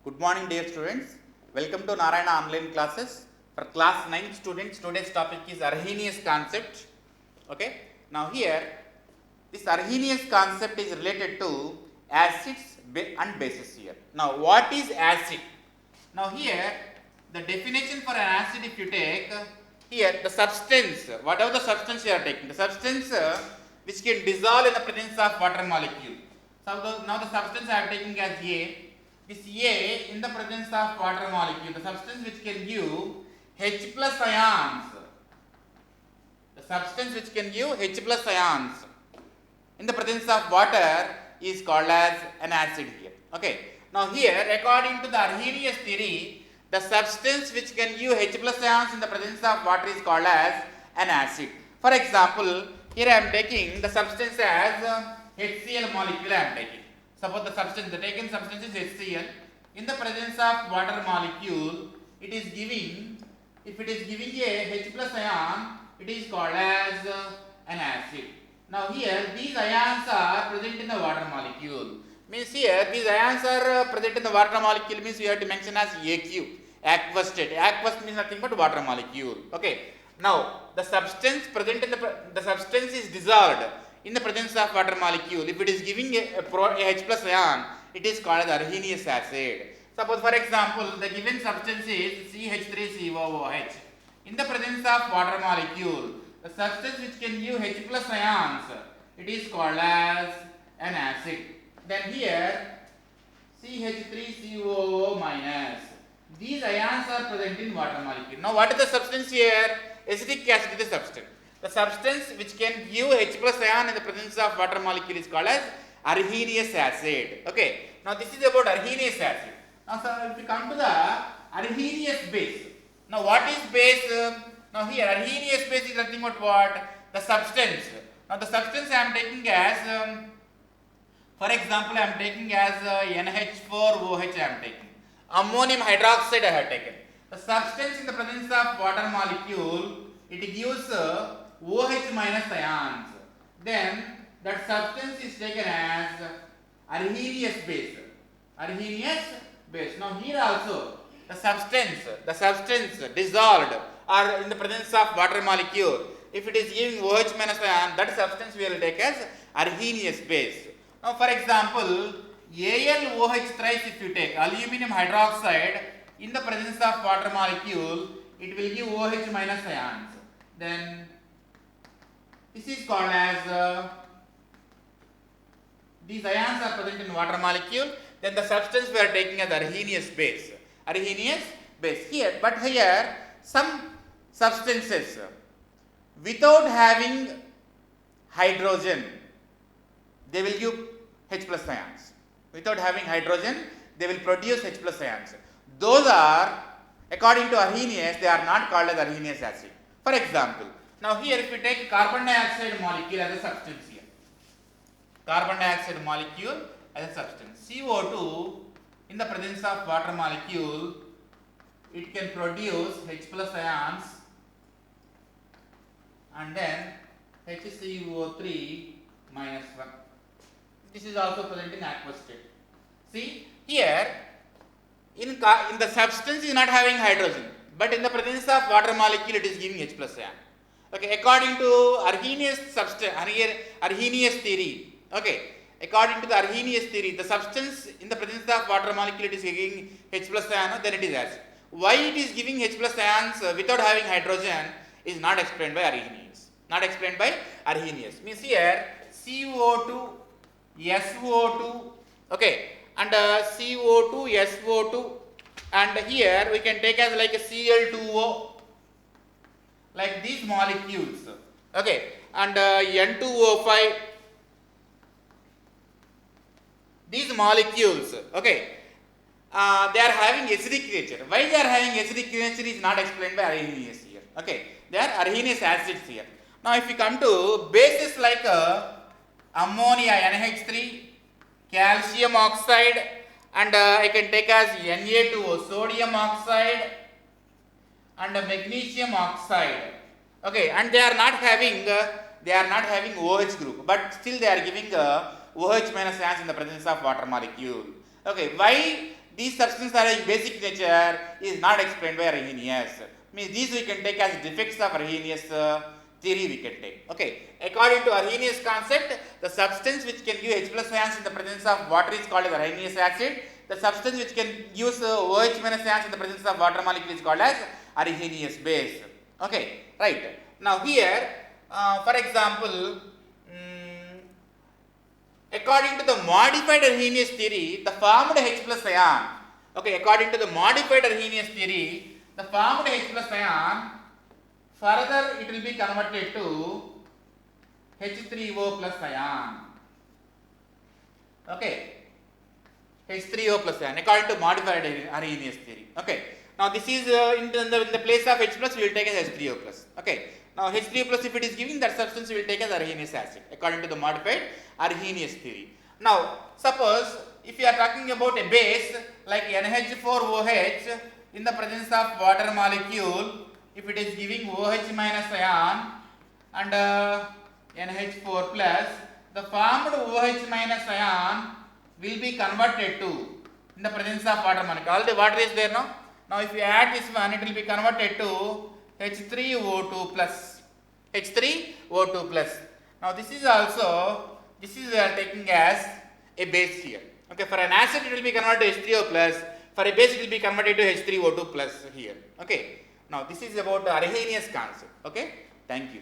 Good morning dear students. Welcome to Narayana online classes. For class 9 students, today's topic is Arrhenius concept. Okay. Now here, this Arrhenius concept is related to acids and bases here. Now what is acid? Now here, the definition for an acid, if you take here the substance, whatever the substance you are taking, the substance which can dissolve in the presence of water molecule. So now the substance I am taking as A. This A in the presence of water molecule, the substance which can give H plus ions, the substance which can give H plus ions in the presence of water is called as an acid here. Okay. Now here, according to the Arrhenius theory, the substance which can give H plus ions in the presence of water is called as an acid. For example, here I am taking the substance as HCl molecule I am taking. Suppose the substance, the taken substance is HCl. In the presence of water molecule, it is giving, if it is giving a H plus ion, it is called as an acid. Now here, these ions are present in the water molecule. Means here, these ions are present in the water molecule, means we have to mention as AQ, aqueous state. Aqueous means nothing but water molecule. Okay. Now, the substance present in the substance is dissolved in the presence of water molecule. If it is giving a H plus ion, it is called as Arrhenius acid. Suppose for example, the given substance is CH3COOH. In the presence of water molecule, the substance which can give H plus ions, it is called as an acid. Then here, CH3COO minus. These ions are present in water molecule. Now what is the substance here? Acetic acid is the substance. The substance which can give H plus ion in the presence of water molecule is called as Arrhenius acid. Okay. Now this is about Arrhenius acid. Now sir, if we come to the Arrhenius base. Now what is base? Now here Arrhenius base is nothing but what? The substance. Now the substance I am taking as, for example, I am taking as NH4OH I am taking. Ammonium hydroxide I have taken. The substance in the presence of water molecule, it gives OH minus ions. Then that substance is taken as Arrhenius base. Arrhenius base. Now here also the substance dissolved or in the presence of water molecule, if it is giving OH minus ion, that substance we will take as Arrhenius base. Now for example, AlOH thrice if you take aluminum hydroxide in the presence of water molecule, it will give OH minus ions. Then this is called as these ions are present in water molecule. Then the substance we are taking as Arrhenius base. Arrhenius base here, but here some substances without having hydrogen, they will give H plus ions. Without having hydrogen, they will produce H plus ions. Those are, according to Arrhenius, they are not called as Arrhenius acid. For example, now here if we take carbon dioxide molecule as a substance here, carbon dioxide molecule as a substance, CO2 in the presence of water molecule, it can produce H plus ions and then HCO3 minus 1. This is also present in aqueous state. See here, in the substance is not having hydrogen, but in the presence of water molecule it is giving H plus ion. Okay, according to Arrhenius theory. Okay, according to the Arrhenius theory, the substance in the presence of water molecule it is giving H plus ion, then it is acid. Why it is giving H plus ions without having hydrogen is not explained by Arrhenius. Not explained by Arrhenius. Means here CO2, SO2, okay, and CO2, SO2, and here we can take as like a Cl2O, like these molecules, okay, and N2O5, these molecules, okay, they are having acidic nature. Why they are having acidic nature is not explained by Arrhenius here, okay, they are Arrhenius acids here. Now if we come to bases like ammonia NH3, calcium oxide, and I can take as Na2O, sodium oxide, and magnesium oxide. Okay, and they are not having OH group, but still they are giving OH minus ions in the presence of water molecule. Okay, why these substances are having basic nature is not explained by Arrhenius. Means these we can take as defects of Arrhenius theory we can take. Okay. According to Arrhenius concept, the substance which can give H plus ions in the presence of water is called as Arrhenius acid. The substance which can use OH minus ions in the presence of water molecule is called as Arrhenius base. Okay. Right. Now here, for example, according to the modified Arrhenius theory, the formed H plus ion, okay, according to the modified Arrhenius theory, the formed H plus ion, further it will be converted to H3O plus ion. Okay, H3O plus ion, according to modified Arrhenius theory. Okay, now this is in the place of H plus, we will take as H3O plus. Okay, now H3O plus, if it is giving that substance, we will take as Arrhenius acid, according to the modified Arrhenius theory. Now, suppose if you are talking about a base like NH4OH in the presence of water molecule, if it is giving OH minus ion and NH4 plus, the formed OH minus ion will be converted to in the presence of water molecule. Already water is there now. Now, if you add this one, it will be converted to H3O2 plus. H3O2 plus. Now, this is also, this is we are taking as a base here. Okay, for an acid it will be converted to H3O plus, for a base it will be converted to H3O2 plus here. Okay, now this is about the Arrhenius concept. Okay, thank you.